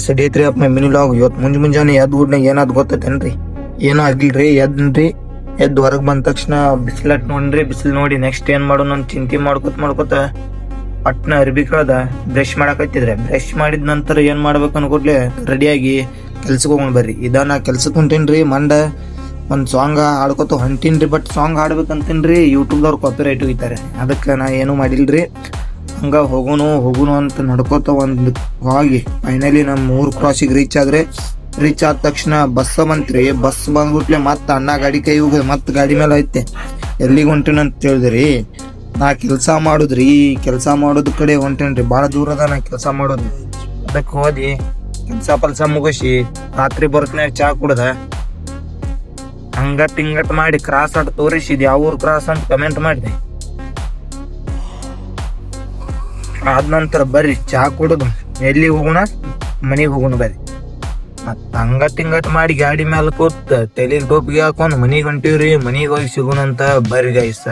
ಸಡಿಯತ್ರಿ ಅಪ್ಪ mini log. ಇವತ್ತು ಮುಂಜಾನೆ ಎದ್ದು ಗುಡ್ನಾಗ ಏನಾದ್ ಗೊತ್ತೇನ್ರಿ? ಏನೋ ಆಗಿಲ್ರಿ. ಎದ್ದು ಹೊರಗೆ ಬಂದ ತಕ್ಷಣ ಬಿಸಿಲಟ್ ನೋಡ್ರಿ. ಬಿಸಿಲು ನೋಡಿ ನೆಕ್ಸ್ಟ್ ಏನ್ ಮಾಡೋಣ ಅಂತ ಚಿಂತೆ ಮಾಡ್ಕೊತ ಪಟ್ನ ಅರ್ಬಿ ಕಳ್ದ ಬ್ರಷ್ ಮಾಡಕತ್ತಿದ್ರೆ. ಬ್ರಷ್ ಮಾಡಿದ ನಂತರ ಏನ್ ಮಾಡ್ಬೇಕು ಅನ್ಕೊಡ್ಲೆ ರೆಡಿಯಾಗಿ ಕೆಲ್ಸಕ್ಕೆ ಹೋಗೋಣ ಬರ್ರಿ. ನಾ ಕೆಲ್ಸಕ್ಕೆ ಹೊಂಟೇನ್ರಿ. ಒಂದ್ ಸಾಂಗ್ ಹಾಡ್ಕೊತ ಹೊಂಟೀನ್ರಿ. ಬಟ್ ಸಾಂಗ್ ಹಾಡ್ಬೇಕಂತೇನ್ರಿ, ಯೂಟ್ಯೂಬ್ದವ್ರು ಕಾಪಿ ರೈಟ್ ಹೋಗಿತಾರೆ. ಅದಕ್ಕೆ ನಾ ಏನು ಮಾಡಿಲ್ರಿ. ಹಂಗ ಹೋಗುನು ಅಂತ ನಡ್ಕೋತ ಹೋಗಿ ಫೈನಲಿ ನಮ್ಮ ಊರ್ ಕ್ರಾಸಿಗೆ ರೀಚ್ ಆದ ತಕ್ಷಣ ಬಸ್ ಬಂತ್ರಿ. ಬಸ್ ಬಂದ್ಬಿಟ್ಲೆ ಮತ್ತ ಅಣ್ಣ ಗಾಡಿ ಕೈ ಹೋಗ ಮತ್ ಗಾಡಿ ಮೇಲೆ ಐತೆ. ಎಲ್ಲಿಗೆ ಹೊಂಟೇನ ಅಂತ ಹೇಳಿದ್ರಿ, ನಾ ಕೆಲಸ ಮಾಡೋದ್ ಕಡೆ ಹೊಂಟೇನ್ರಿ. ಬಾಳ ದೂರ ಅದ ನಾ ಕೆಲಸ ಮಾಡೋದು. ಅದಕ್ಕೆ ಹೋದಿ ಕೆಲ್ಸ ಮುಗಿಸಿ ರಾತ್ರಿ ಬರ್ತನ್ಯಾಗ ಚಾ ಕುಡ್ದ ಹಂಗಟ್ ಮಾಡಿ ಕ್ರಾಸ್ ಆಟ ತೋರಿಸಿದ್ ಯಾವ ಊರ್ ಕ್ರಾಸ್ ಅಂತ ಕಮೆಂಟ್ ಮಾಡಿದೆ. ಆದ ನಂತರ ಬರ್ರಿ ಚಾ ಕುಡುದು ಎಲ್ಲಿ ಹೋಗೋಣ, ಮನಿಗ್ ಹೋಗೋಣ ಬರ್ರಿ. ಮತ್ತ ಹಂಗಟ್ ಮಾಡಿ ಗಾಡಿ ಮೇಲೆ ಕೂತ್ ತಲೆ ಟೋಪಿಗೆ ಹಾಕೊಂಡ್ ಮನಿಗ್ ಹೊಂಟಿವ್ರಿ. ಮನಿಗ್ ಹೋಗಿ ಸಿಗೋಣ ಅಂತ ಬರ್ರಿ ಗೈಸ.